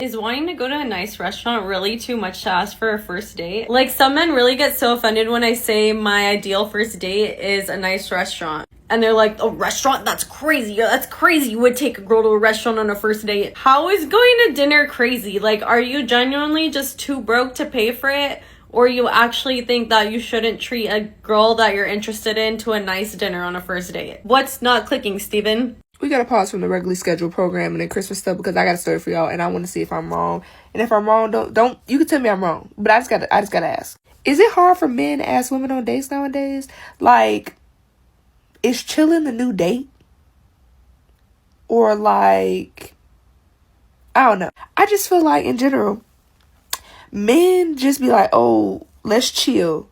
Is wanting to go to a nice restaurant really too much to ask for a first date? Like, some men really get so offended when I say my ideal first date is a nice restaurant. And they're like, a restaurant? That's crazy. That's crazy. You would take a girl to a restaurant on a first date. How is going to dinner crazy? Like, are you genuinely just too broke to pay for it? Or you actually think that you shouldn't treat a girl that you're interested in to a nice dinner on a first date? What's not clicking, Steven? We gotta pause from the regularly scheduled programming and Christmas stuff because I got a story for y'all and I want to see if I'm wrong. And if I'm wrong, don't you can tell me I'm wrong. But I just gotta ask. Is it hard for men to ask women on dates nowadays? Like, is chilling the new date? Or like, I don't know. I just feel like in general, men just be like, oh, let's chill.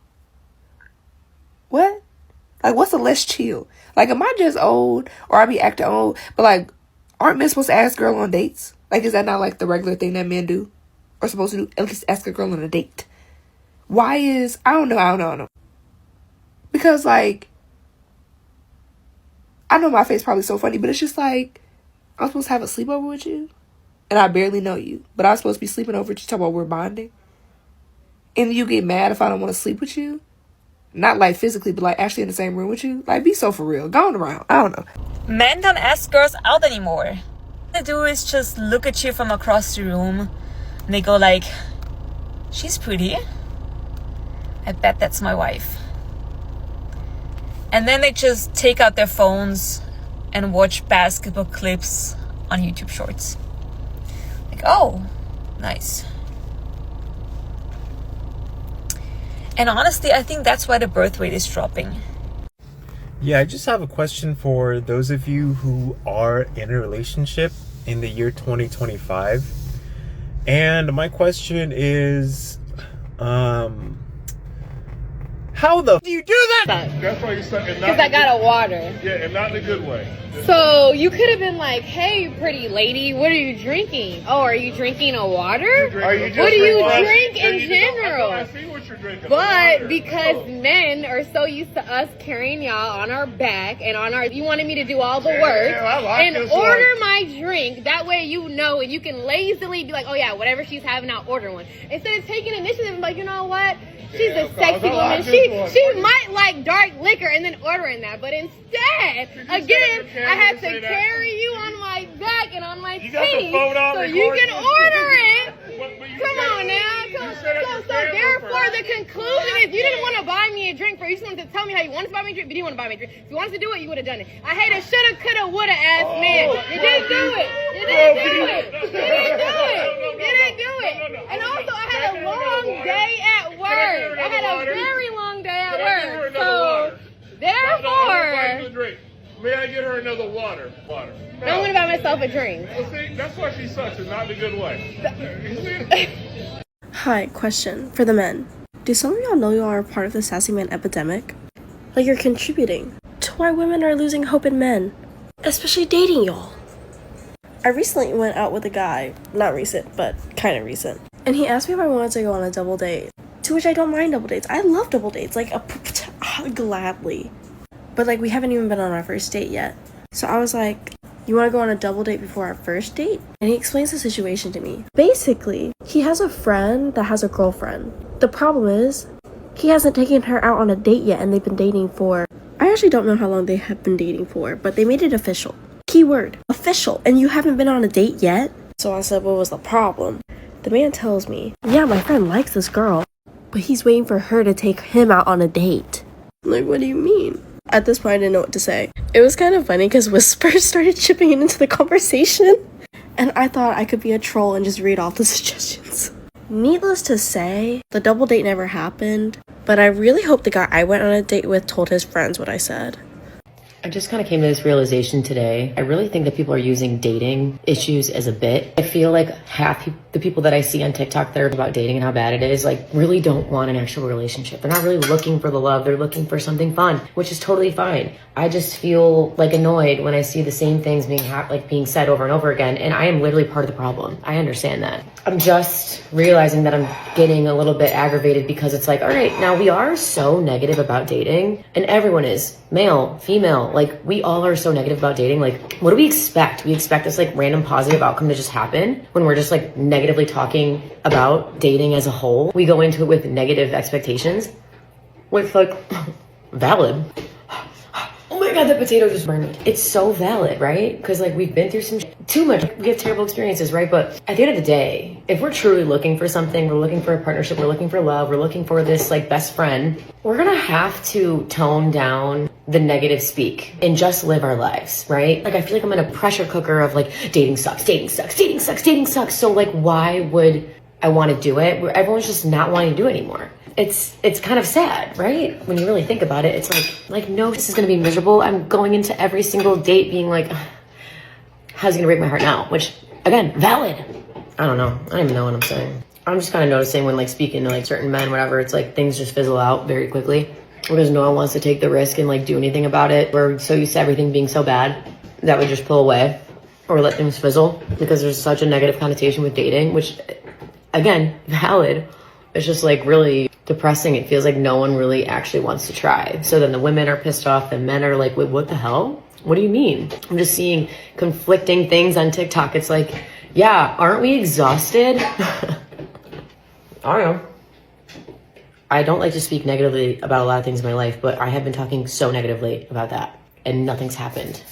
What? Like, what's a let's chill? Like, am I just old or I be acting old? But, like, aren't men supposed to ask girl on dates? Like, is that not, like, the regular thing that men do? Or supposed to do? At least ask a girl on a date. Why is... I don't know. Because, like... I know my face probably so funny, but it's just like... I'm supposed to have a sleepover with you? And I barely know you. But I'm supposed to be sleeping over with you talking about we're bonding? And you get mad if I don't want to sleep with you? Not like physically, but like actually in the same room with you. Like, be so for real. Going around. I don't know. Men don't ask girls out anymore. What they do is just look at you from across the room and they go like, she's pretty. I bet that's my wife. And then they just take out their phones and watch basketball clips on YouTube Shorts. Like, oh, nice. And honestly, I think that's why the birth rate is dropping. Yeah, I just have a question for those of you who are in a relationship in the year 2025. And my question is, how the do you do that? That's why you suck it. Because I got a water. Yeah, and not in a good way. So you could have been like, hey, pretty lady, what are you drinking? Oh, are you drinking a water? Are you What do you drink in general? I see what you're drinking. But because men are so used to us carrying y'all on our back and on our, you wanted me to do all the work and order my drink. That way you know and you can lazily be like, oh yeah, whatever she's having, I'll order one. Instead of taking initiative and like, you know what? She's a sexy woman. She might like dark liquor and then ordering that. But instead, again, I have to carry you on my back and on my feet so you can order it. Come on now. So therefore, the conclusion is you didn't want to buy me a drink first. You just wanted to tell me how you wanted to buy me a drink, but you didn't want to buy me a drink. If you wanted to do it, you would have done it. I hate a shoulda, coulda, woulda ass man. You didn't do it. You didn't do it. You didn't do it. You didn't do it. And also, I had a long day at work. I had a very long day at work. So, therefore... May I get her another water? Water. No. I'm going to buy myself a drink. Well, see, that's why she sucks, and not in a good way. Hi, question for the men. Do some of y'all know y'all are part of the sassy man epidemic? Like, you're contributing to why women are losing hope in men, especially dating y'all. I recently went out with a guy, not recent, but kind of recent, and he asked me if I wanted to go on a double date, to which I don't mind double dates. I love double dates, like, gladly. But, like, we haven't even been on our first date yet. So I was like, you want to go on a double date before our first date? And he explains the situation to me. Basically, he has a friend that has a girlfriend. The problem is, he hasn't taken her out on a date yet, and they've been dating for... I actually don't know how long they have been dating for, but they made it official. Keyword, official, and you haven't been on a date yet? So I said, what was the problem? The man tells me, yeah, my friend likes this girl, but he's waiting for her to take him out on a date. I'm like, what do you mean? At this point, I didn't know what to say. It was kind of funny because Whisper started chipping in into the conversation, and I thought I could be a troll and just read off the suggestions. Needless to say, the double date never happened, but I really hope the guy I went on a date with told his friends what I said. I just kind of came to this realization today. I really think that people are using dating issues as a bit. I feel like half the people that I see on TikTok that are about dating and how bad it is, like, really don't want an actual relationship. They're not really looking for the love. They're looking for something fun, which is totally fine. I just feel like annoyed when I see the same things being said over and over again. And I am literally part of the problem. I understand that. I'm just realizing that I'm getting a little bit aggravated because it's like, all right, now we are so negative about dating and everyone is male, female, know. Like, we all are so negative about dating. Like, what do we expect? We expect this like random positive outcome to just happen when we're just like negatively talking about dating as a whole. We go into it with negative expectations, with like valid. Oh my God, the potato just burned me. It's so valid, right? Because like we've been through some too much. We have terrible experiences, right? But at the end of the day, if we're truly looking for something, we're looking for a partnership, we're looking for love, we're looking for this like best friend, we're gonna have to tone down the negative speak and just live our lives, right? Like I feel like I'm in a pressure cooker of like dating sucks, dating sucks, dating sucks, dating sucks. So like why would I want to do it? Where everyone's just not wanting to do it anymore. It's kind of sad, right? When you really think about it, it's like, no, this is going to be miserable. I'm going into every single date being like, how's he going to break my heart now? Which, again, valid. I don't know. I don't even know what I'm saying. I'm just kind of noticing when like speaking to like certain men, whatever, it's like things just fizzle out very quickly because no one wants to take the risk and like do anything about it. We're so used to everything being so bad that we just pull away or let things fizzle because there's such a negative connotation with dating, which, again, valid. It's just like really depressing. It feels like no one really actually wants to try. So then the women are pissed off. The men are like, wait, what the hell? What do you mean? I'm just seeing conflicting things on TikTok. It's like, yeah, aren't we exhausted? I don't know. I don't like to speak negatively about a lot of things in my life, but I have been talking so negatively about that and nothing's happened.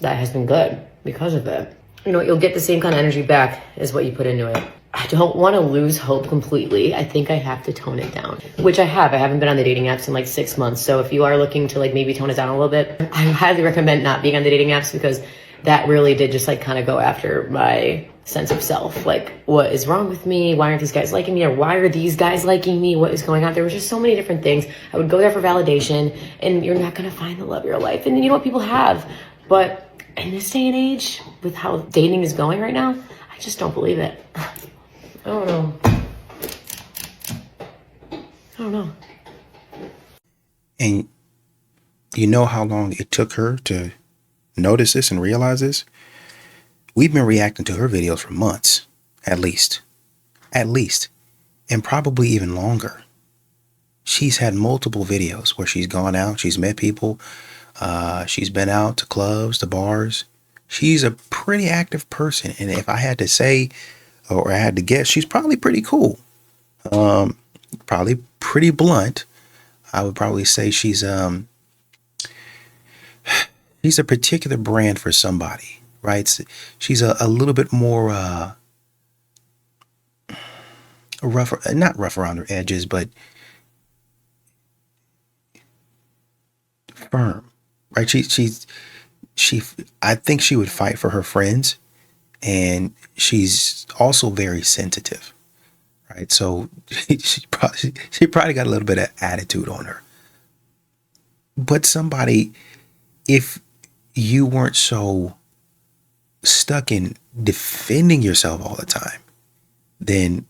That has been good because of it. You know, you'll get the same kind of energy back as what you put into it. I don't want to lose hope completely. I think I have to tone it down, which I have. I haven't been on the dating apps in like 6 months. So if you are looking to like maybe tone it down a little bit, I highly recommend not being on the dating apps because that really did just like kind of go after my sense of self. Like, what is wrong with me? Why aren't these guys liking me? Or why are these guys liking me? What is going on? There was just so many different things. I would go there for validation and you're not going to find the love of your life. And you know what? People have. But in this day and age, with how dating is going right now, I just don't believe it. I don't know. And you know how long it took her to notice this and realize this? We've been reacting to her videos for months, at least, and probably even longer. She's had multiple videos where she's gone out, she's met people, she's been out to clubs, to bars. She's a pretty active person. And if I had to say, or I had to guess, she's probably pretty cool. Probably pretty blunt. I would probably say she's a particular brand for somebody, right? She's a little bit more rough, not rough around her edges, but firm, right? I think she would fight for her friends. And she's also very sensitive, right? So she probably got a little bit of attitude on her. But somebody, if you weren't so stuck in defending yourself all the time, then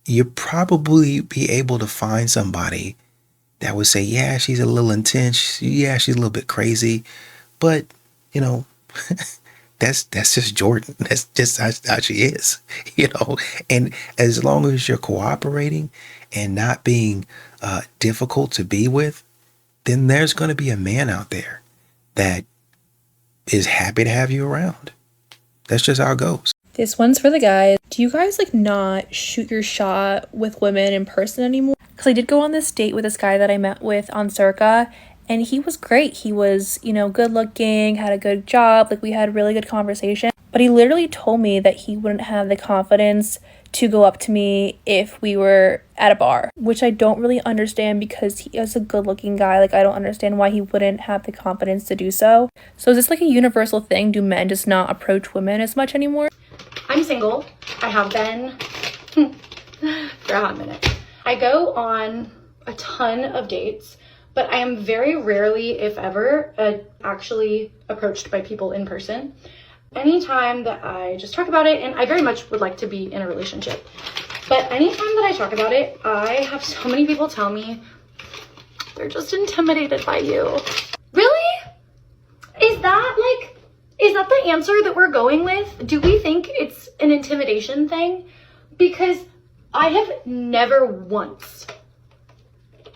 you'd probably be able to find somebody that would say, yeah, she's a little intense. Yeah, she's a little bit crazy. But, you know, that's just Jordan. That's just how she is, you know. And as long as you're cooperating and not being difficult to be with, then there's going to be a man out there that is happy to have you around. That's just how it goes. This one's for the guys. Do you guys like not shoot your shot with women in person anymore? Because I did go on this date with this guy that I met with on Circa. And he was great. He was, you know, good looking, had a good job. Like, we had really good conversation. But he literally told me that he wouldn't have the confidence to go up to me if we were at a bar, which I don't really understand because he is a good looking guy. Like, I don't understand why he wouldn't have the confidence to do so. So is this like a universal thing? Do men just not approach women as much anymore? I'm single. I have been for a hot minute. I go on a ton of dates. But I am very rarely, if ever, actually approached by people in person. Anytime that I just talk about it, and I very much would like to be in a relationship, but anytime that I talk about it, I have so many people tell me they're just intimidated by you. Really? Is that the answer that we're going with? Do we think it's an intimidation thing? Because I have never once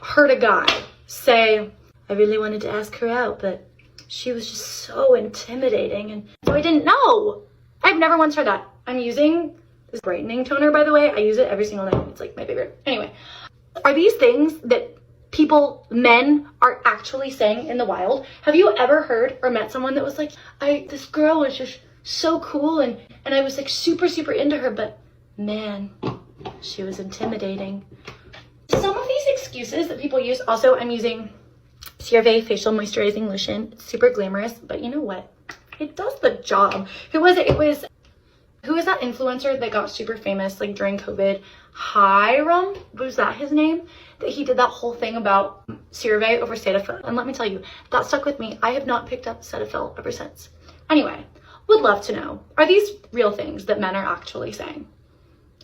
heard a guy say, I really wanted to ask her out, but she was just so intimidating. And so I didn't know. I've never once heard that. I'm using this brightening toner, by the way. I use it every single night. It's like my favorite. Anyway, are these things that men are actually saying in the wild? Have you ever heard or met someone that was like, this girl was just so cool and I was like super, super into her, but man, she was intimidating. Some of these excuses that people use, also I'm using CeraVe Facial Moisturizing Lotion. It's super glamorous, but you know what? It does the job. Who was it? Who is that influencer that got super famous like during COVID? Hiram? Was that his name? That he did that whole thing about CeraVe over Cetaphil. And let me tell you, that stuck with me. I have not picked up Cetaphil ever since. Anyway, would love to know, are these real things that men are actually saying?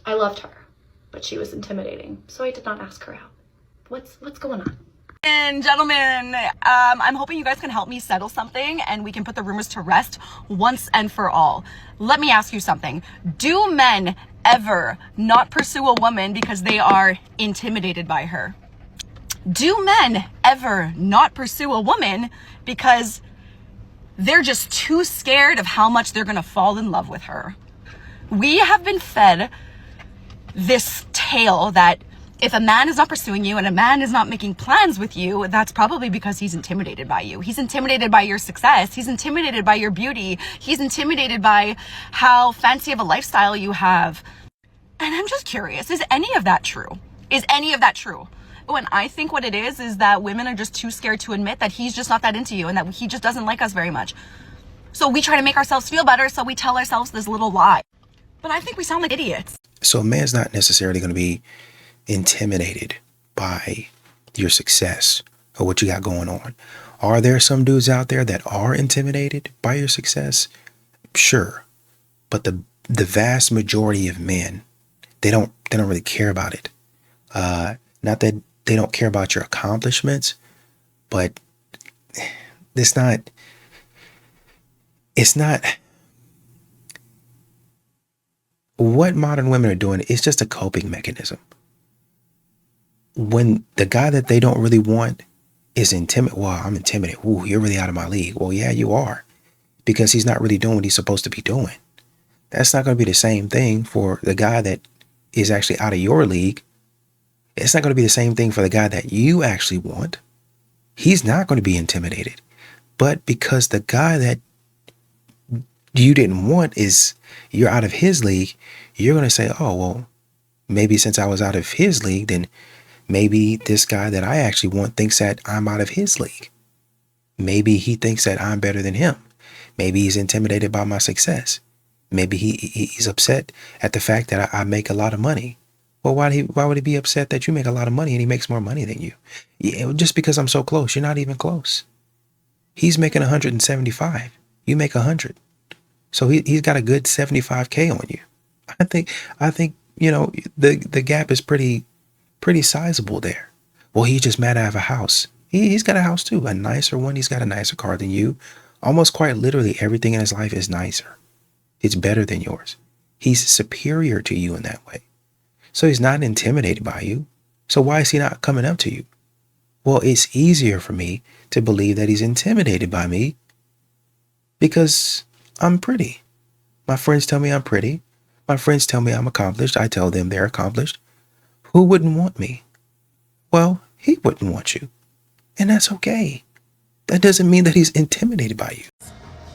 I loved her, but she was intimidating, so I did not ask her out. What's going on? And gentlemen, I'm hoping you guys can help me settle something and we can put the rumors to rest once and for all. Let me ask you something. Do men ever not pursue a woman because they are intimidated by her? Do men ever not pursue a woman because they're just too scared of how much they're gonna fall in love with her? We have been fed this tale that if a man is not pursuing you and a man is not making plans with you, that's probably because he's intimidated by you. He's intimidated by your success. He's intimidated by your beauty. He's intimidated by how fancy of a lifestyle you have. And I'm just curious, is any of that true? Is any of that true? When I think what it is that women are just too scared to admit that he's just not that into you and that he just doesn't like us very much. So we try to make ourselves feel better, so we tell ourselves this little lie. But I think we sound like idiots. So a man's not necessarily going to be intimidated by your success or what you got going on. Are there some dudes out there that are intimidated by your success? Sure. But the vast majority of men, they don't really care about it. Not that they don't care about your accomplishments, but it's not what modern women are doing. It's just a coping mechanism. When the guy that they don't really want is intimidated, well, I'm intimidated. Ooh, you're really out of my league. Well, yeah, you are, because he's not really doing what he's supposed to be doing. That's not going to be the same thing for the guy that is actually out of your league. It's not going to be the same thing for the guy that you actually want. He's not going to be intimidated. But because the guy that you didn't want you're out of his league, you're going to say, oh, well, maybe since I was out of his league, then maybe this guy that I actually want thinks that I'm out of his league. Maybe he thinks that I'm better than him. Maybe he's intimidated by my success. Maybe he's upset at the fact that I make a lot of money. Well, why would he be upset that you make a lot of money and he makes more money than you? Yeah, just because I'm so close, you're not even close. He's making 175. You make 100. So he's got a good 75K on you. I think you know, the gap is pretty sizable there. Well, he's just mad I have a house. He's got a house too, a nicer one. He's got a nicer car than you. Almost quite literally everything in his life is nicer. It's better than yours. He's superior to you in that way. So he's not intimidated by you. So why is he not coming up to you? Well, it's easier for me to believe that he's intimidated by me because I'm pretty. My friends tell me I'm pretty. My friends tell me I'm accomplished. I tell them they're accomplished. Who wouldn't want me? Well, he wouldn't want you. And that's okay. That doesn't mean that he's intimidated by you.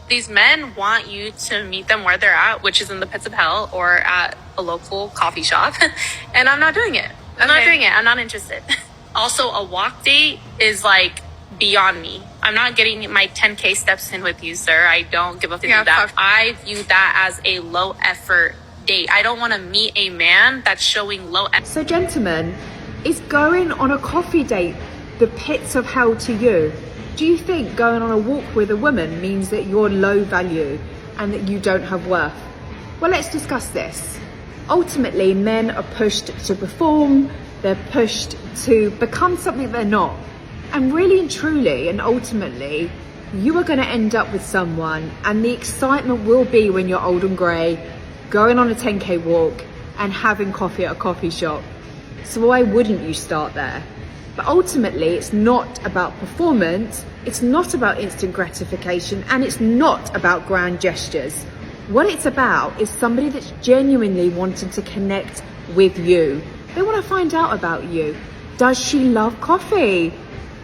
These men want you to meet them where they're at, which is in the pits of hell or at a local coffee shop. And I'm not doing it. I'm not doing it. I'm not interested. Also, a walk date is like beyond me. I'm not getting my 10K steps in with you, sir. I don't give up to do that. I view that as a low effort date. I don't want to meet a man that's showing low effort. So gentlemen, is going on a coffee date the pits of hell to you? Do you think going on a walk with a woman means that you're low value and that you don't have worth? Well, let's discuss this. Ultimately, men are pushed to perform, they're pushed to become something they're not. And really and truly and ultimately, you are going to end up with someone, and the excitement will be when you're old and grey, going on a 10K walk and having coffee at a coffee shop. So why wouldn't you start there? But ultimately, it's not about performance, it's not about instant gratification, and it's not about grand gestures. What it's about is somebody that's genuinely wanting to connect with you. They want to find out about you. Does she love coffee?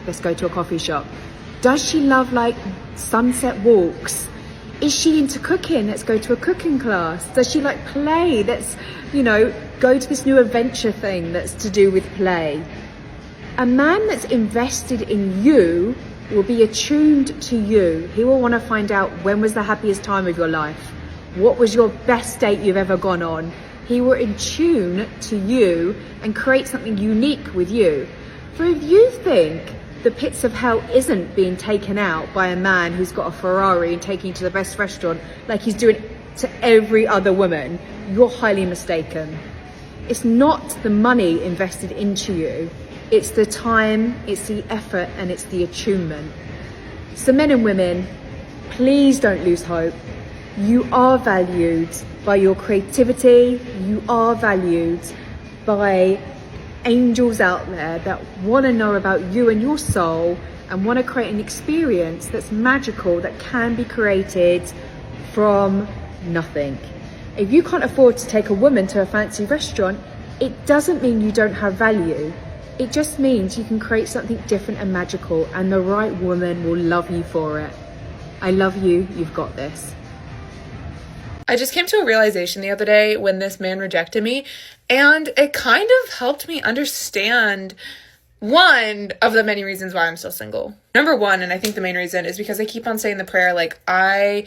Let's go to a coffee shop. Does she love like sunset walks? Is she into cooking? Let's go to a cooking class. Does she like play? Let's, go to this new adventure thing that's to do with play. A man that's invested in you will be attuned to you. He will want to find out when was the happiest time of your life. What was your best date you've ever gone on? He will in tune to you and create something unique with you. For if you think the pits of hell isn't being taken out by a man who's got a Ferrari and taking you to the best restaurant like he's doing to every other woman, you're highly mistaken. It's not the money invested into you. It's the time, it's the effort, and it's the attunement. So men and women, please don't lose hope. You are valued by your creativity. You are valued by angels out there that want to know about you and your soul and want to create an experience that's magical, that can be created from nothing. If you can't afford to take a woman to a fancy restaurant, it doesn't mean you don't have value. It just means you can create something different and magical, and the right woman will love you for it. I love you. You've got this. I just came to a realization the other day when this man rejected me, and it kind of helped me understand one of the many reasons why I'm still single. Number one, and I think the main reason, is because I keep on saying the prayer, like, I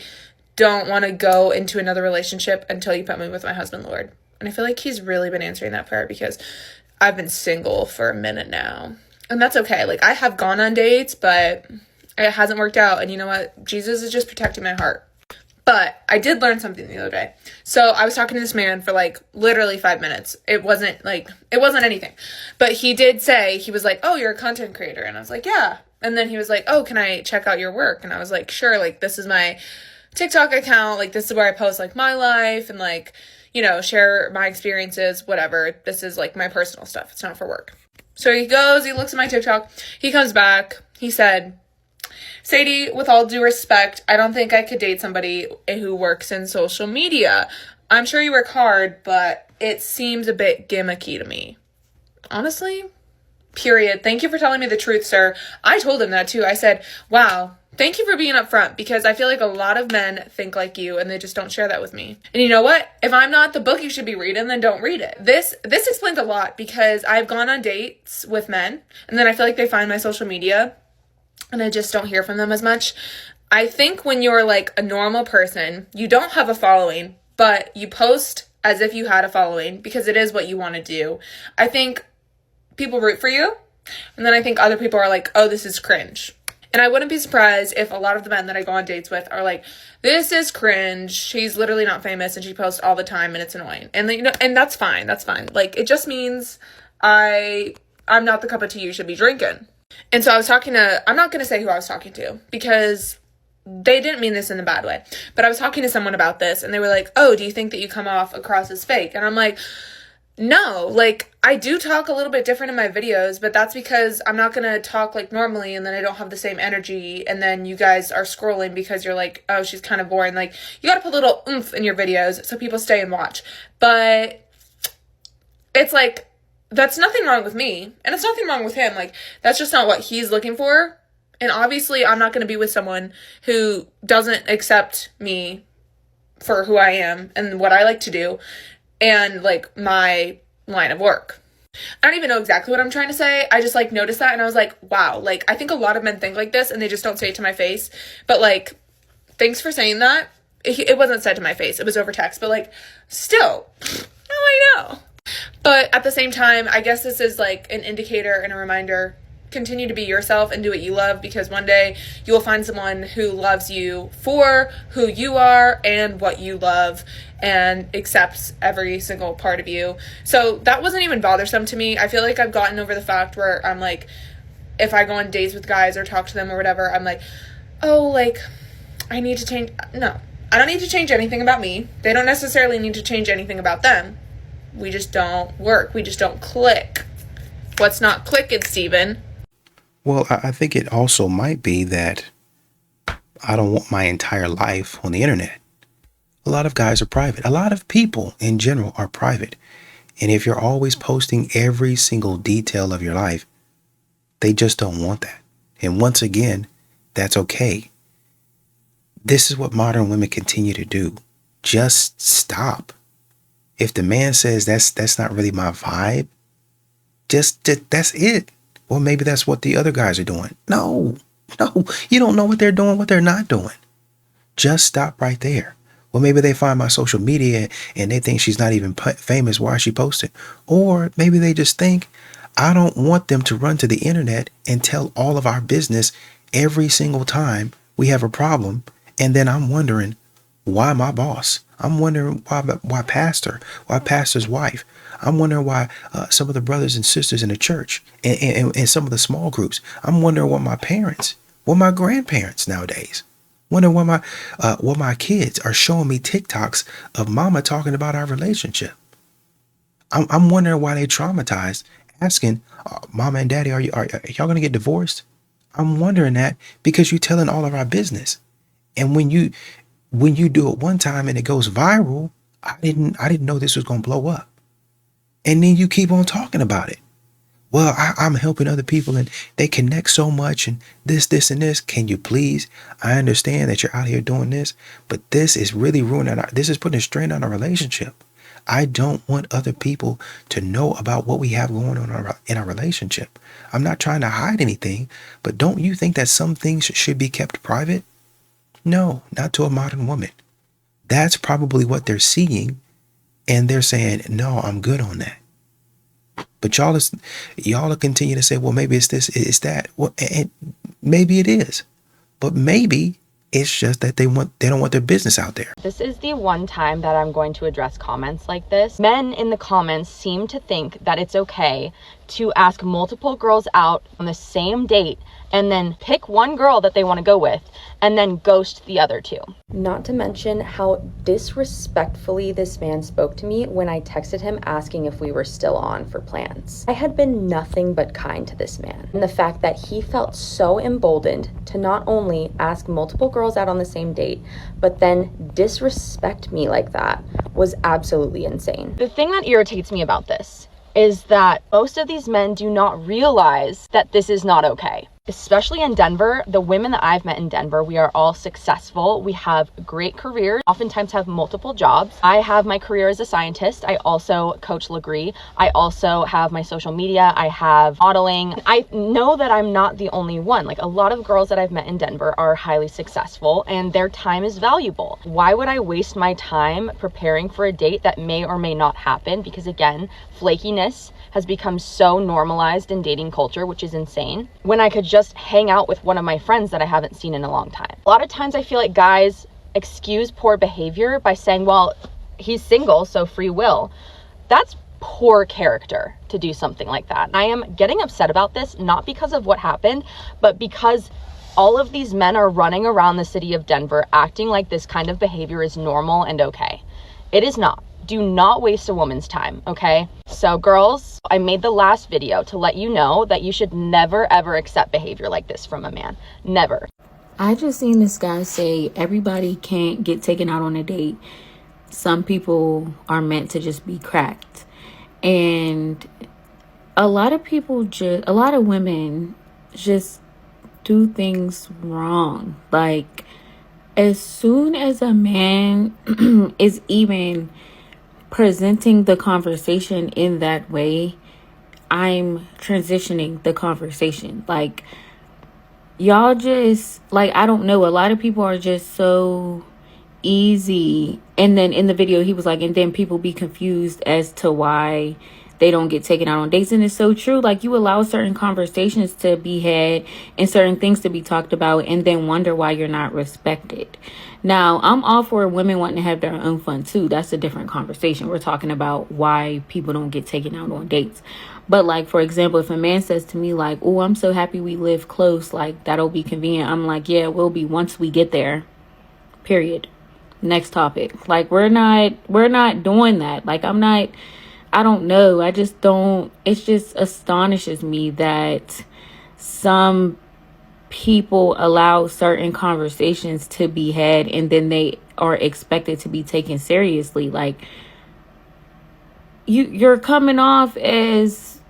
don't want to go into another relationship until you put me with my husband, Lord. And I feel like he's really been answering that prayer because I've been single for a minute now. And that's okay. Like, I have gone on dates, but it hasn't worked out. And you know what? Jesus is just protecting my heart. But I did learn something the other day. So I was talking to this man for like literally 5 minutes. It wasn't anything. But he did say, he was like, oh, you're a content creator. And I was like, yeah. And then he was like, oh, can I check out your work? And I was like, sure. Like, this is my TikTok account. Like, this is where I post like my life and like, share my experiences, whatever. This is like my personal stuff. It's not for work. So he goes, he looks at my TikTok. He comes back. He said, Sadie, with all due respect, I don't think I could date somebody who works in social media. I'm sure you work hard, but it seems a bit gimmicky to me. Honestly, period. Thank you for telling me the truth, sir. I told him that too. I said, wow, thank you for being upfront, because I feel like a lot of men think like you and they just don't share that with me. And you know what? If I'm not the book you should be reading, then don't read it. This explains a lot, because I've gone on dates with men and then I feel like they find my social media and I just don't hear from them as much. I think when you're like a normal person, you don't have a following, but you post as if you had a following because it is what you want to do. I think people root for you. And then I think other people are like, oh, this is cringe. And I wouldn't be surprised if a lot of the men that I go on dates with are like, this is cringe. She's literally not famous and she posts all the time and it's annoying. And and that's fine. That's fine. Like, it just means I'm not the cup of tea you should be drinking. And so I'm not going to say who I was talking to because they didn't mean this in a bad way, but I was talking to someone about this and they were like, oh, do you think that you come off across as fake? And I'm like, no, like, I do talk a little bit different in my videos, but that's because I'm not going to talk like normally and then I don't have the same energy. And then you guys are scrolling because you're like, oh, she's kind of boring. Like, you got to put a little oomph in your videos so people stay and watch. But it's like, that's nothing wrong with me, and it's nothing wrong with him. Like, that's just not what he's looking for. And obviously, I'm not going to be with someone who doesn't accept me for who I am and what I like to do and, like, my line of work. I don't even know exactly what I'm trying to say. I just, like, noticed that, and I was like, wow. Like, I think a lot of men think like this, and they just don't say it to my face. But, like, thanks for saying that. It wasn't said to my face. It was over text. But, like, still, now I know. But at the same time, I guess this is like an indicator and a reminder. Continue to be yourself and do what you love, because one day you will find someone who loves you for who you are and what you love and accepts every single part of you. So that wasn't even bothersome to me. I feel like I've gotten over the fact where I'm like, if I go on dates with guys or talk to them or whatever, I'm like, oh, like, I need to change. No, I don't need to change anything about me. They don't necessarily need to change anything about them. We just don't work. We just don't click. What's not clicking, Steven? Well, I think it also might be that I don't want my entire life on the internet. A lot of guys are private. A lot of people in general are private. And if you're always posting every single detail of your life, they just don't want that. And once again, that's okay. This is what modern women continue to do. Just stop. If the man says that's not really my vibe, just that's it. Well, maybe that's what the other guys are doing. No, you don't know what they're doing, what they're not doing. Just stop right there. Well, maybe they find my social media and they think she's not even famous. Why is she posting? Or maybe they just think I don't want them to run to the internet and tell all of our business every single time we have a problem. And then I'm wondering why my boss. I'm wondering why pastor's wife. I'm wondering why some of the brothers and sisters in the church and some of the small groups. I'm wondering what my grandparents nowadays. Wondering what my kids are showing me TikToks of mama talking about our relationship. I'm wondering why they traumatized, asking mama and daddy, are y'all gonna get divorced? I'm wondering that because you're telling all of our business. And when you do it one time and it goes viral, I didn't know this was gonna blow up. And then you keep on talking about it. Well, I'm helping other people and they connect so much and this, and this. Can you please? I understand that you're out here doing this, but this is really this is putting a strain on our relationship. I don't want other people to know about what we have going on in our relationship. I'm not trying to hide anything, but don't you think that some things should be kept private? No, not to a modern woman. That's probably what they're seeing. And they're saying, no, I'm good on that. But y'all will continue to say, well, maybe it's this, it's that. Well, and maybe it is. But maybe it's just that they don't want their business out there. This is the one time that I'm going to address comments like this. Men in the comments seem to think that it's okay to ask multiple girls out on the same date and then pick one girl that they want to go with and then ghost the other two. Not to mention how disrespectfully this man spoke to me when I texted him asking if we were still on for plans. I had been nothing but kind to this man, and the fact that he felt so emboldened to not only ask multiple girls out on the same date, but then disrespect me like that was absolutely insane. The thing that irritates me about this is that most of these men do not realize that this is not okay. Especially in Denver, the women that I've met in Denver, we are all successful. We have great careers, oftentimes have multiple jobs. I have my career as a scientist. I also coach Legree. I also have my social media. I have modeling. I know that I'm not the only one. Like, a lot of girls that I've met in Denver are highly successful and their time is valuable. Why would I waste my time preparing for a date that may or may not happen? Because again, flakiness has become so normalized in dating culture, which is insane, when I could just hang out with one of my friends that I haven't seen in a long time. A lot of times I feel like guys excuse poor behavior by saying, well, he's single, so free will. That's poor character to do something like that. I am getting upset about this, not because of what happened, but because all of these men are running around the city of Denver acting like this kind of behavior is normal and okay. It is not. Do not waste a woman's time, okay? So girls, I made the last video to let you know that you should never ever accept behavior like this from a man. Never. I just seen this guy say everybody can't get taken out on a date. Some people are meant to just be cracked. And a lot of women just do things wrong. Like, as soon as a man is even presenting the conversation in that way, I'm transitioning the conversation. Like, y'all just, like, I don't know, a lot of people are just so easy. And then in the video he was like, and then people be confused as to why they don't get taken out on dates. And it's so true. Like, you allow certain conversations to be had and certain things to be talked about and then wonder why you're not respected. Now, I'm all for women wanting to have their own fun too. That's a different conversation. We're talking about why people don't get taken out on dates. But like, for example, if a man says to me like, oh, I'm so happy we live close, like that'll be convenient. I'm like, yeah, we'll be once we get there. Period. Next topic. Like, we're not doing that. Like, I'm I don't know. I just don't, it just astonishes me that some people allow certain conversations to be had and then they are expected to be taken seriously. Like, you're coming off as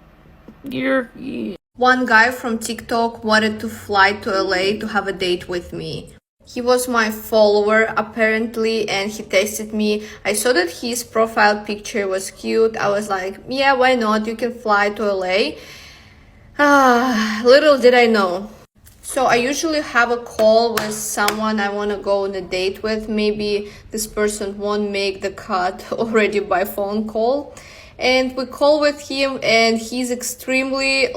One guy from TikTok wanted to fly to LA to have a date with me. He was my follower apparently, and he texted me. I saw that his profile picture was cute. I was like, yeah, why not? You can fly to LA. Little did I know. So I usually have a call with someone I want to go on a date with. Maybe this person won't make the cut already by phone call. And we call with him, and he's extremely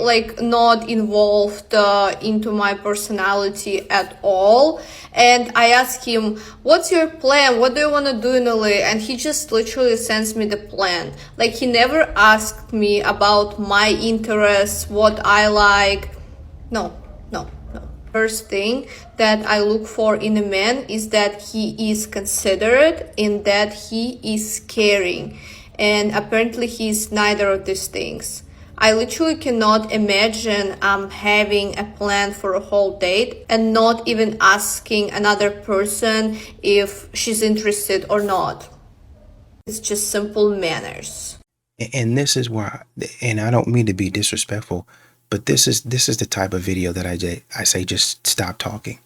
not involved into my personality at all. And I ask him, what's your plan? What do you want to do in LA? And he just literally sends me the plan. He never asked me about my interests, what I like. No. First thing that I look for in a man is that he is considerate and that he is caring. And apparently he's neither of these things. I literally cannot imagine having a plan for a whole date and not even asking another person if she's interested or not. It's just simple manners. And this is why, and I don't mean to be disrespectful, but this is the type of video that I say just stop talking.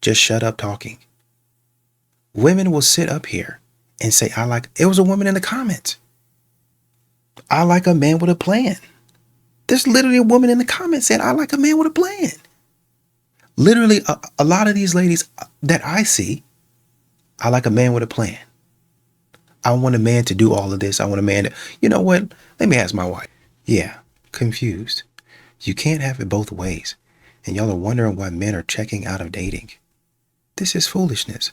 Just shut up talking. Women will sit up here and say, it was a woman in the comments. I like a man with a plan. There's literally a woman in the comments saying, I like a man with a plan. Literally, a lot of these ladies that I see, I like a man with a plan. I want a man to do all of this. I want a man to, you know what? Let me ask my wife. Yeah, confused. You can't have it both ways. And y'all are wondering why men are checking out of dating. This is foolishness.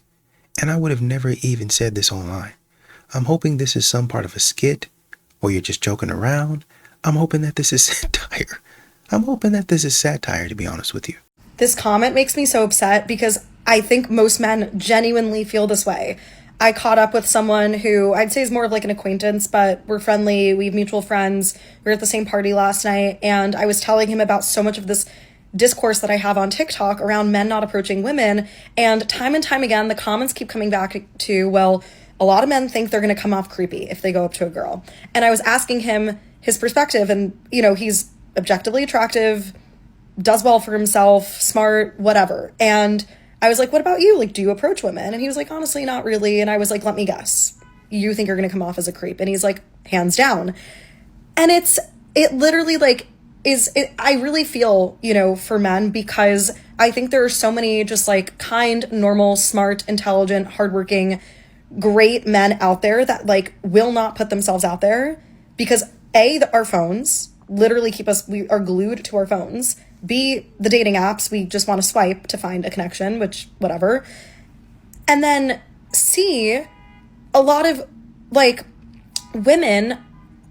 And I would have never even said this online. I'm hoping this is some part of a skit or you're just joking around. I'm hoping that this is satire. I'm hoping that this is satire, to be honest with you. This comment makes me so upset because I think most men genuinely feel this way. I caught up with someone who I'd say is more of an acquaintance, but we're friendly. We have mutual friends. We were at the same party last night, and I was telling him about so much of this discourse that I have on TikTok around men not approaching women. And time again, the comments keep coming back to, well, a lot of men think they're going to come off creepy if they go up to a girl. And I was asking him his perspective, and, he's objectively attractive, does well for himself, smart, whatever. And I was like, what about you? Do you approach women? And he was like, honestly, not really. And I was like, let me guess. You think you're going to come off as a creep? And he's like, hands down. And it literally I really feel, for men, because I think there are so many just kind, normal, smart, intelligent, hardworking, great men out there that will not put themselves out there because our phones literally we are glued to our phones. B, the dating apps, we just want to swipe to find a connection, which whatever. And then C, a lot of women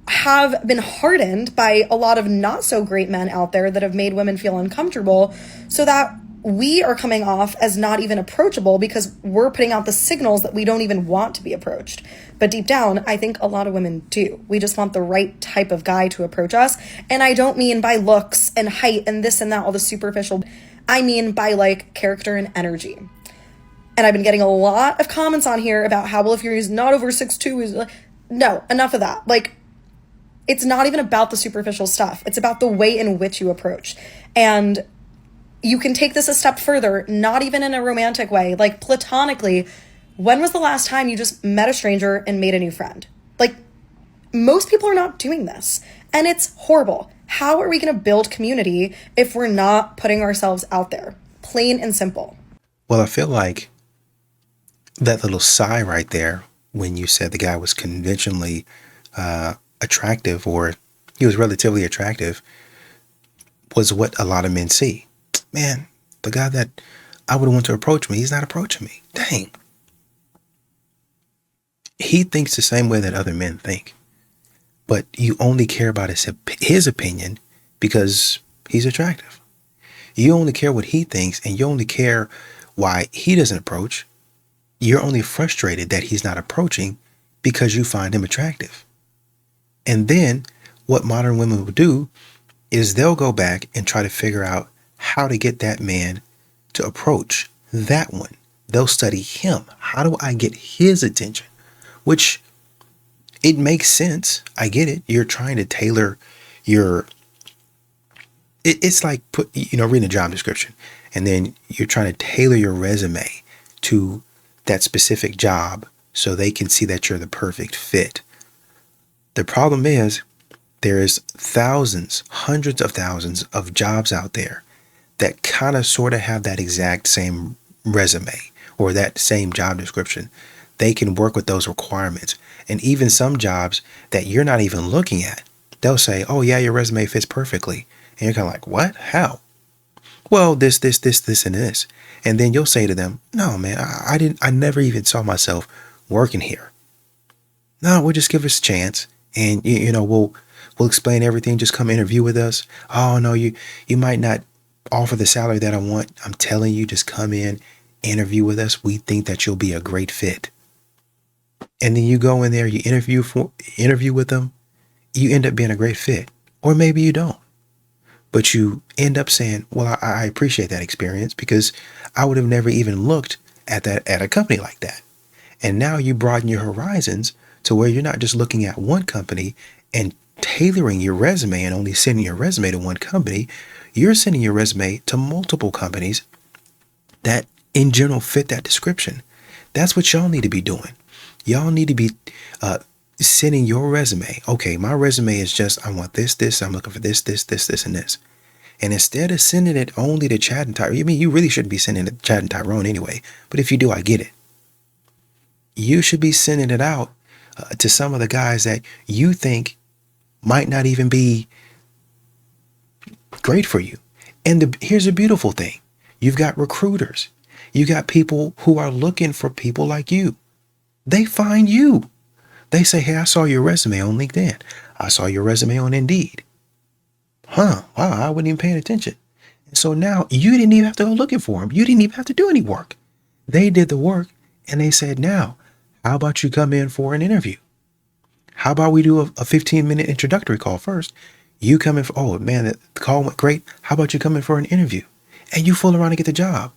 have been hardened by a lot of not so great men out there that have made women feel uncomfortable, so that we are coming off as not even approachable because we're putting out the signals that we don't even want to be approached. But deep down, I think a lot of women do. We just want the right type of guy to approach us. And I don't mean by looks and height and this and that, all the superficial. I mean by character and energy. And I've been getting a lot of comments on here about how, well, if you're not over 6'2", no, enough of that. It's not even about the superficial stuff. It's about the way in which you approach. And you can take this a step further, not even in a romantic way, platonically. When was the last time you just met a stranger and made a new friend? Most people are not doing this, and it's horrible. How are we going to build community if we're not putting ourselves out there? Plain and simple. Well, I feel like that little sigh right there when you said the guy was conventionally attractive, or he was relatively attractive, was what a lot of men see. Man, the guy that I would want to approach me, he's not approaching me. Dang. He thinks the same way that other men think. But you only care about his opinion because he's attractive. You only care what he thinks, and you only care why he doesn't approach. You're only frustrated that he's not approaching because you find him attractive. And then what modern women will do is they'll go back and try to figure out how to get that man to approach that one. They'll study him. How do I get his attention? Which it makes sense. I get it. You're trying to tailor your, it's like reading a job description and then you're trying to tailor your resume to that specific job so they can see that you're the perfect fit. The problem is there's thousands, hundreds of thousands of jobs out there that kind of sort of have that exact same resume or that same job description. They can work with those requirements. And even some jobs that you're not even looking at, they'll say, oh yeah, your resume fits perfectly. And you're kind of like, what? How? Well, this, and this. And then you'll say to them, no, man, I never even saw myself working here. No, we'll just give us a chance. And, we'll explain everything. Just come interview with us. Oh, no, you might not offer the salary that I want. I'm telling you, just come in, interview with us. We think that you'll be a great fit. And then you go in there, you interview with them. You end up being a great fit. Or maybe you don't. But you end up saying, well, I appreciate that experience because I would have never even looked at a company like that. And now you broaden your horizons to where you're not just looking at one company and tailoring your resume and only sending your resume to one company. You're sending your resume to multiple companies that in general fit that description. That's what y'all need to be doing. Y'all need to be sending your resume. Okay, my resume is just, I want this, I'm looking for this, and this. And instead of sending it only to Chad and Tyrone, you really shouldn't be sending it to Chad and Tyrone anyway. But if you do, I get it. You should be sending it out to some of the guys that you think might not even be great for you. And here's a beautiful thing. You've got recruiters. You got people who are looking for people like you. They find you. They say, hey, I saw your resume on LinkedIn. I saw your resume on Indeed. Wow, I wasn't even paying attention. And so now you didn't even have to go looking for them. You didn't even have to do any work. They did the work and they said, now, how about you come in for an interview? How about we do a 15-minute introductory call first? You come in for, oh man, the call went great. How about you come in for an interview? And you fool around and get the job.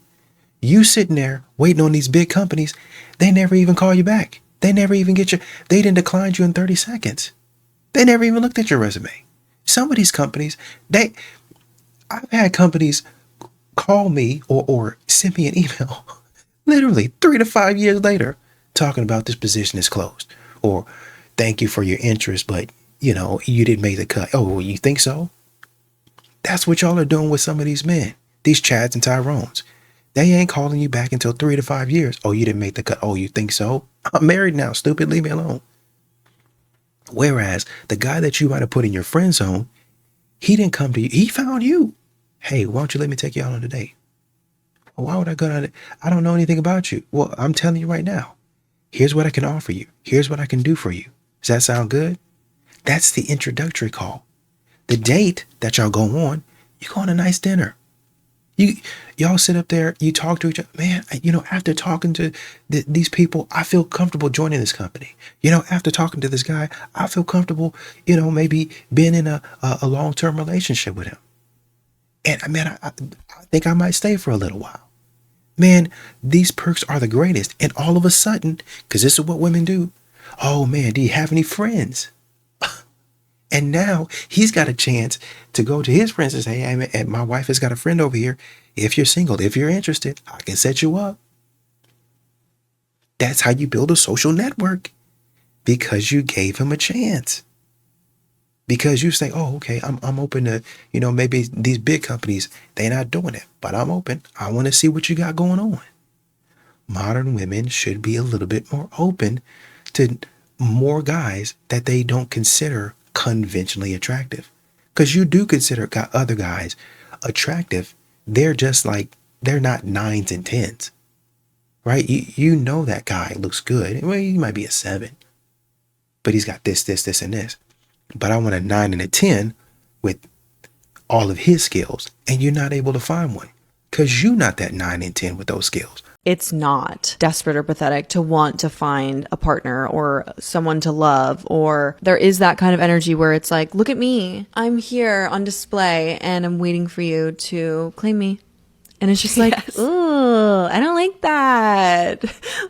You sitting there waiting on these big companies. They never even call you back. They never even they didn't decline you in 30 seconds. They never even looked at your resume. Some of these companies, I've had companies call me or send me an email literally 3 to 5 years later talking about this position is closed or thank you for your interest, but you didn't make the cut. Oh, well, you think so? That's what y'all are doing with some of these men, these Chads and Tyrones. They ain't calling you back until 3 to 5 years. Oh, you didn't make the cut. Oh, you think so? I'm married now. Stupid. Leave me alone. Whereas the guy that you might have put in your friend zone, he didn't come to you. He found you. Hey, why don't you let me take you out on a date? Well, why would I go on it? I don't know anything about you. Well, I'm telling you right now. Here's what I can offer you. Here's what I can do for you. Does that sound good? That's the introductory call. The date that y'all go on, you go on a nice dinner. Y'all sit up there, you talk to each other. Man, after talking to these people, I feel comfortable joining this company. After talking to this guy, I feel comfortable, maybe being in a long-term relationship with him. And I think I might stay for a little while. Man, these perks are the greatest. And all of a sudden, because this is what women do. Oh man, do you have any friends? And now he's got a chance to go to his friends and say, hey, my wife has got a friend over here. If you're single, if you're interested, I can set you up. That's how you build a social network, because you gave him a chance. Because you say, oh, okay, I'm open to, maybe these big companies, they're not doing it, but I'm open. I want to see what you got going on. Modern women should be a little bit more open to more guys that they don't consider conventionally attractive, because you do consider other guys attractive. They're just like, they're not 9s and 10s, right? That guy looks good. Well, he might be a 7, but he's got this, and this. But I want a 9 and a 10 with all of his skills, and you're not able to find one because you're not that 9 and 10 with those skills. it's not desperate or pathetic to want to find a partner or someone to love, or there is that kind of energy where it's like, look at me, I'm here on display and I'm waiting for you to claim me. And it's just like, ooh, I don't like that.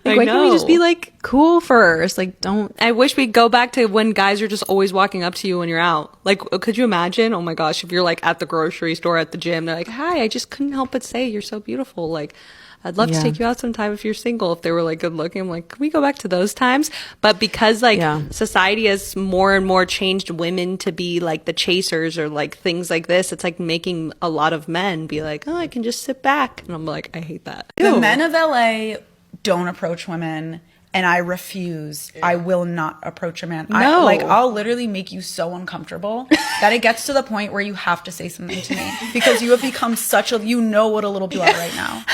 Like, why can't we just be like cool first? Like, don't. I wish we'd go back to when guys are just always walking up to you when you're out. Like, could you imagine? Oh my gosh, if you're like at the grocery store, at the gym, they're like, hi, I just couldn't help but say you're so beautiful. Like, I'd love to take you out sometime if you're single. If they were like good looking, I'm like, can we go back to those times? But because like society has more and more changed women to be like the chasers or like things like this, it's like making a lot of men be like, oh, I can just sit back. And I'm like, I hate that. The men of LA don't approach women, and I refuse. I will not approach a man. No. I'll literally make you so uncomfortable that it gets to the point where you have to say something to me because you have become you know what a little bit right now.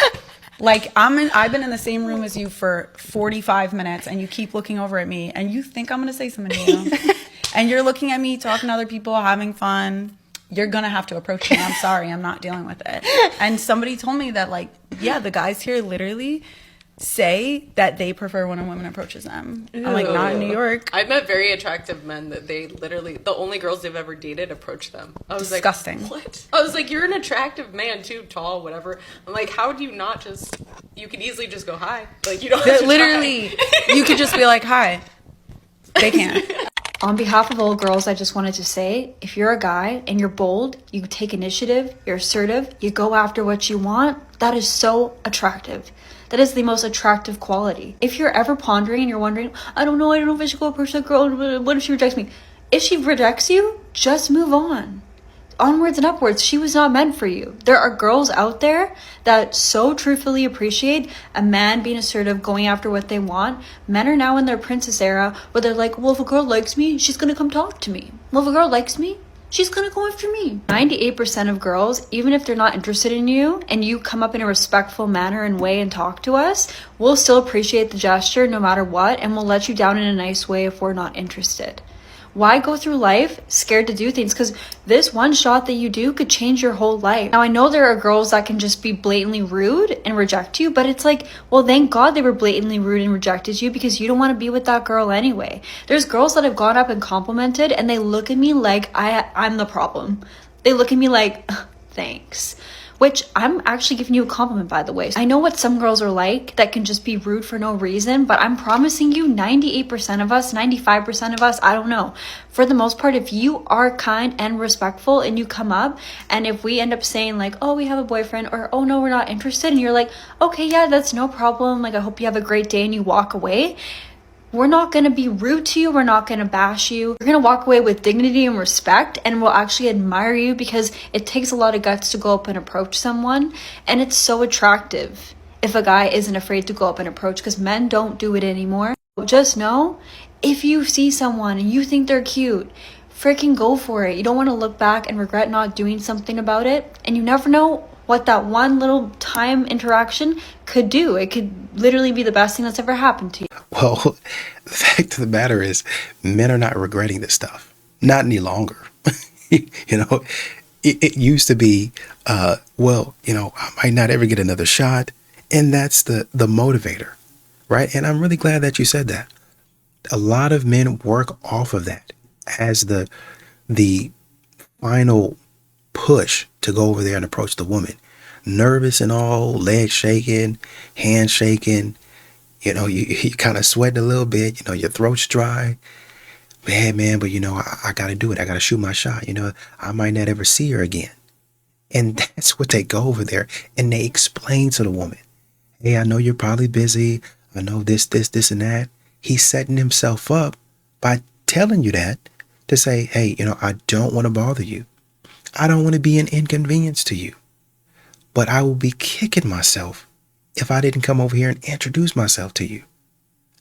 Like, I've been in the same room as you for 45 minutes and you keep looking over at me and you think I'm going to say something to you. And you're looking at me, talking to other people, having fun. You're going to have to approach me. I'm sorry. I'm not dealing with it. And somebody told me that, like, yeah, the guys here literally say that they prefer when a woman approaches them. I'm like, not in New York. I've met very attractive men that they literally, the only girls they've ever dated approach them. I was Disgusting. like, what? I was like, you're an attractive man too, tall, whatever. I'm like, how do you not just, you could easily just go hi. Like, you don't have to Literally, try. you could just be like, hi. They can't. On behalf of all girls, I just wanted to say, if you're a guy and you're bold, you take initiative, you're assertive, you go after what you want, that is so attractive. That is the most attractive quality. If you're ever pondering and you're wondering, I don't know if I should go approach that girl, what if she rejects me? If she rejects you, just move on. Onwards and upwards, she was not meant for you. There are girls out there that so truthfully appreciate a man being assertive, going after what they want. Men are now in their princess era where they're like, well, if a girl likes me, she's gonna come talk to me. Well, if a girl likes me, she's gonna go after me. 98% of girls, even if they're not interested in you and you come up in a respectful manner and way and talk to us, we'll still appreciate the gesture no matter what, and we'll let you down in a nice way if we're not interested. Why go through life scared to do things? Because this one shot that you do could change your whole life. Now, I know there are girls that can just be blatantly rude and reject you, but it's like, well, thank God they were blatantly rude and rejected you because you don't want to be with that girl anyway. There's girls that have gone up and complimented and they look at me like I'm the problem. They look at me like, thanks. Which I'm actually giving you a compliment, by the way. I know what some girls are like that can just be rude for no reason, but I'm promising you 98% of us, 95% of us, I don't know. For the most part, if you are kind and respectful and you come up, and if we end up saying like, oh, we have a boyfriend, or oh no, we're not interested, and you're like, okay, yeah, that's no problem. Like, I hope you have a great day, and you walk away. We're not going to be rude to you. We're not going to bash you. We're going to walk away with dignity and respect, and we'll actually admire you because it takes a lot of guts to go up and approach someone. And it's so attractive if a guy isn't afraid to go up and approach because men don't do it anymore. Just know, if you see someone and you think they're cute, freaking go for it. You don't want to look back and regret not doing something about it. And you never know what that one little time interaction could do. It could literally be the best thing that's ever happened to you. Well, the fact of the matter is, men are not regretting this stuff. Not any longer. You know, it used to be, well, you know, I might not ever get another shot. And that's the motivator, right? And I'm really glad that you said that. A lot of men work off of that as the final push to go over there and approach the woman. Nervous and all, legs shaking, hands shaking. You know, you kind of sweating a little bit. You know, your throat's dry. Man, but you know, I got to do it. I got to shoot my shot. You know, I might not ever see her again. And that's what they go over there and they explain to the woman. Hey, I know you're probably busy. I know this, and that. He's setting himself up by telling you that to say, hey, you know, I don't want to bother you. I don't want to be an inconvenience to you. But I will be kicking myself if I didn't come over here and introduce myself to you.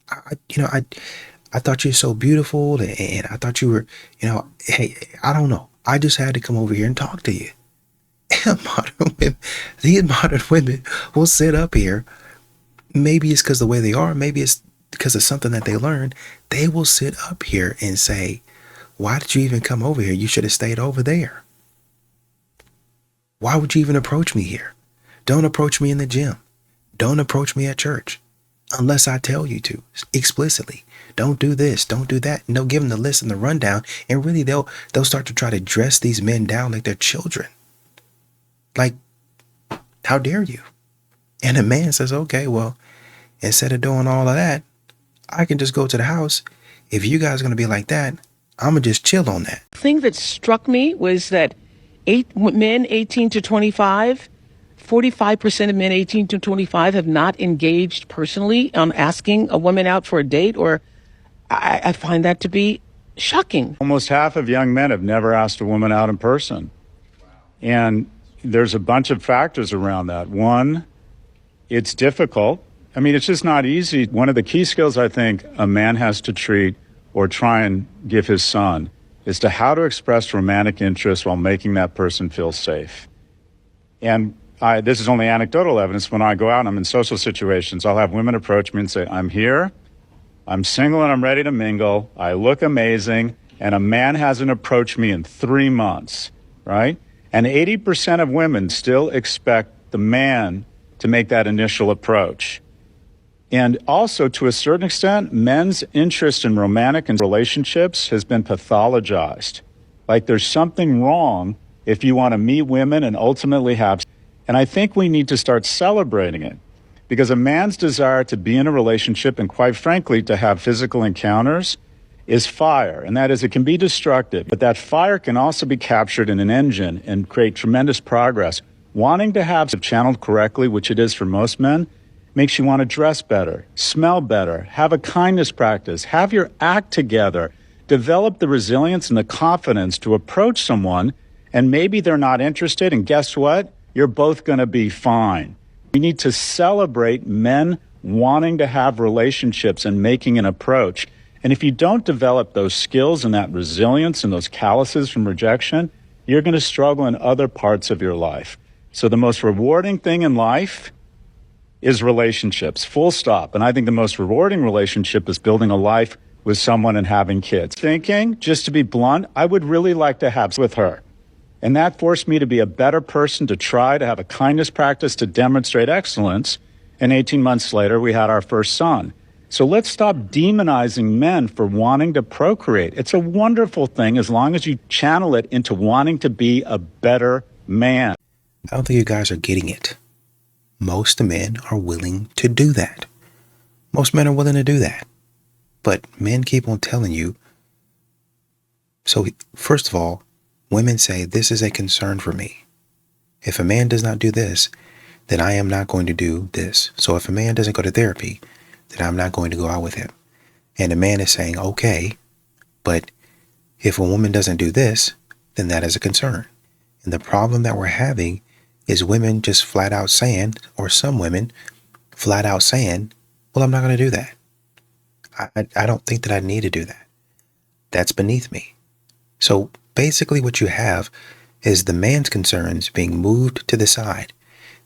I thought you were so beautiful, and I thought you were, you know, hey, I don't know. I just had to come over here and talk to you. And these modern women will sit up here. Maybe it's because the way they are. Maybe it's because of something that they learned. They will sit up here and say, why did you even come over here? You should have stayed over there. Why would you even approach me here? Don't approach me in the gym. Don't approach me at church unless I tell you to explicitly. Don't do this, don't do that. And they'll give them the list and the rundown, and really they'll start to try to dress these men down like they're children. Like, how dare you? And a man says, okay, well, instead of doing all of that, I can just go to the house. If you guys are going to be like that, I'm going to just chill on that. The thing that struck me was that men 18 to 25, 45% of men 18 to 25 have not engaged personally on asking a woman out for a date, or I find that to be shocking. Almost half of young men have never asked a woman out in person. And there's a bunch of factors around that. One, it's difficult. I mean, it's just not easy. One of the key skills I think a man has to treat or try and give his son is to how to express romantic interest while making that person feel safe. And this is only anecdotal evidence. When I go out and I'm in social situations, I'll have women approach me and say, I'm here, I'm single and I'm ready to mingle, I look amazing, and a man hasn't approached me in 3 months, right? And 80% of women still expect the man to make that initial approach. And also, to a certain extent, men's interest in romantic and relationships has been pathologized. Like there's something wrong if you want to meet women and ultimately have. And I think we need to start celebrating it, because a man's desire to be in a relationship and, quite frankly, to have physical encounters is fire. And that is, it can be destructive, but that fire can also be captured in an engine and create tremendous progress. Wanting to have channeled correctly, which it is for most men, makes you want to dress better, smell better, have a kindness practice, have your act together, develop the resilience and the confidence to approach someone, and maybe they're not interested, and guess what? You're both going to be fine. We need to celebrate men wanting to have relationships and making an approach. And if you don't develop those skills and that resilience and those calluses from rejection, you're going to struggle in other parts of your life. So the most rewarding thing in life is relationships, full stop. And I think the most rewarding relationship is building a life with someone and having kids. Thinking, just to be blunt, I would really like to have with her. And that forced me to be a better person, to try to have a kindness practice, to demonstrate excellence. And 18 months later, we had our first son. So let's stop demonizing men for wanting to procreate. It's a wonderful thing as long as you channel it into wanting to be a better man. I don't think you guys are getting it. Most men are willing to do that. Most men are willing to do that. But men keep on telling you. So first of all, women say, this is a concern for me. If a man does not do this, then I am not going to do this. So if a man doesn't go to therapy, then I'm not going to go out with him. And the man is saying, okay, but if a woman doesn't do this, then that is a concern. And the problem that we're having is women just flat out saying, or some women flat out saying, well, I'm not going to do that. I don't think that I need to do that. That's beneath me. So basically what you have is the man's concerns being moved to the side,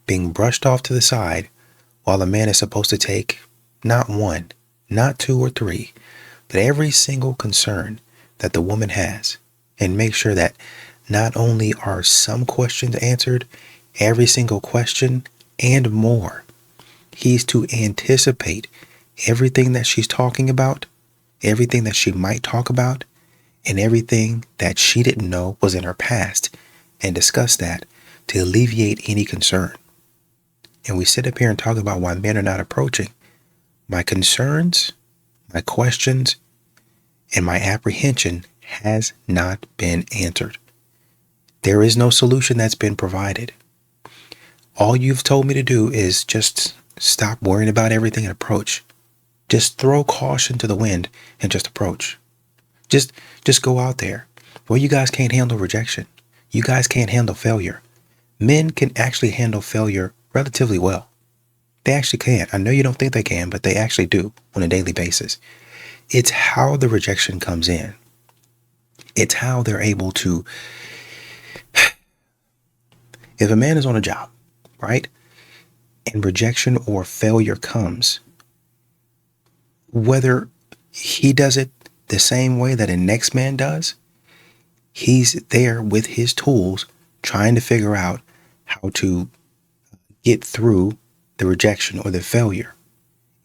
being brushed off to the side, while the man is supposed to take not one, not two or three, but every single concern that the woman has, and make sure that not only are some questions answered, every single question and more. He's to anticipate everything that she's talking about, everything that she might talk about, and everything that she didn't know was in her past, and discuss that to alleviate any concern. And we sit up here and talk about why men are not approaching. My concerns, my questions, and my apprehension has not been answered. There is no solution that's been provided. All you've told me to do is just stop worrying about everything and approach. Just throw caution to the wind and just approach. Just go out there. Well, you guys can't handle rejection. You guys can't handle failure. Men can actually handle failure relatively well. They actually can. I know you don't think they can, but they actually do on a daily basis. It's how the rejection comes in. It's how they're able to. If a man is on a job, right, and rejection or failure comes, whether he does it the same way that a next man does, he's there with his tools trying to figure out how to get through the rejection or the failure.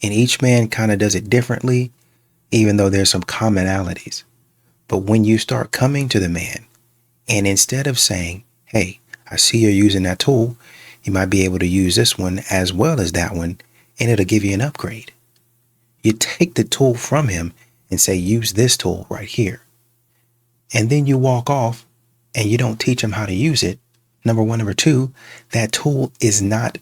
And each man kind of does it differently, even though there's some commonalities. But when you start coming to the man, and instead of saying, hey, I see you're using that tool, you might be able to use this one as well as that one, and it'll give you an upgrade. You take the tool from him and say, use this tool right here. And then you walk off and you don't teach him how to use it. Number one. Number two, that tool is not,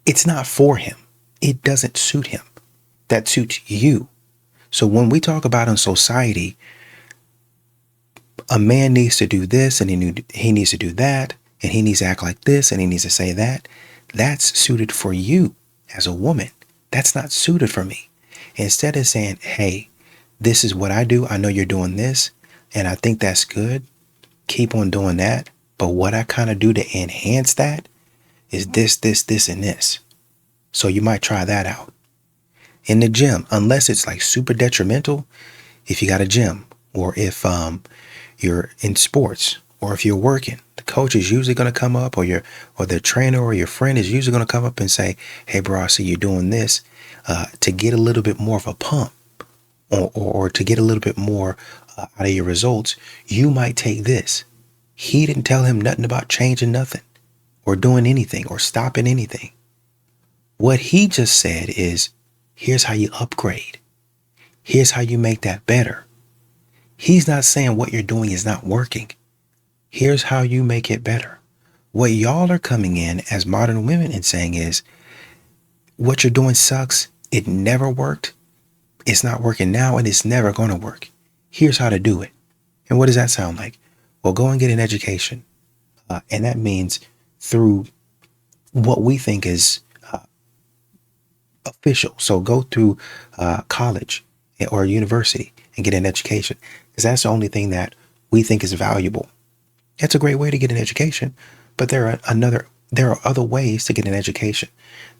it's not for him. It doesn't suit him. That suits you. So when we talk about in society, a man needs to do this and he needs to do that, and he needs to act like this and he needs to say that, that's suited for you as a woman. That's not suited for me. Instead of saying, hey, this is what I do. I know you're doing this and I think that's good. Keep on doing that. But what I kind of do to enhance that is this, and this. So you might try that out. In the gym, unless it's like super detrimental, if you got a gym, or if you're in sports, or if you're working, the coach is usually going to come up, or the trainer or your friend is usually going to come up and say, hey bro, I see you're doing this, to get a little bit more of a pump, or to get a little bit more out of your results, you might take this. He didn't tell him nothing about changing nothing, or doing anything, or stopping anything. What he just said is, here's how you upgrade. Here's how you make that better. He's not saying what you're doing is not working. Here's how you make it better. What y'all are coming in as modern women and saying is, what you're doing sucks. It never worked. It's not working now, and it's never going to work. Here's how to do it. And what does that sound like? Well, go and get an education. And that means through what we think is official. So go through college or university and get an education, because that's the only thing that we think is valuable. It's a great way to get an education, but there are other ways to get an education.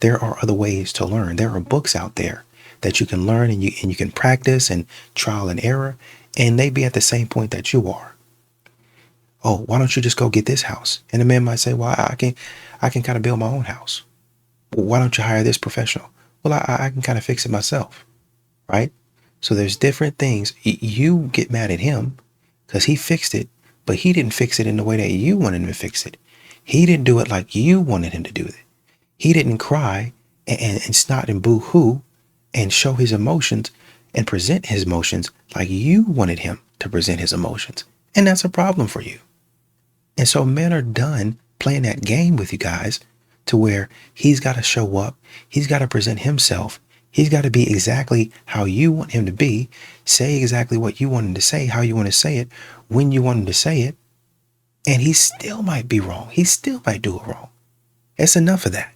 There are other ways to learn. There are books out there that you can learn, and you can practice and trial and error, and they be at the same point that you are. Oh, why don't you just go get this house? And the man might say, well, I can kind of build my own house. Well, why don't you hire this professional? Well, I can kind of fix it myself, right? So there's different things. You get mad at him because he fixed it, but he didn't fix it in the way that you wanted him to fix it. He didn't do it like you wanted him to do it. He didn't cry and snot and boo-hoo and show his emotions and present his emotions like you wanted him to present his emotions. And that's a problem for you. And so men are done playing that game with you guys to where he's got to show up. He's got to present himself. He's got to be exactly how you want him to be, say exactly what you want him to say, how you want to say it, when you want him to say it. And he still might be wrong. He still might do it wrong. It's enough of that.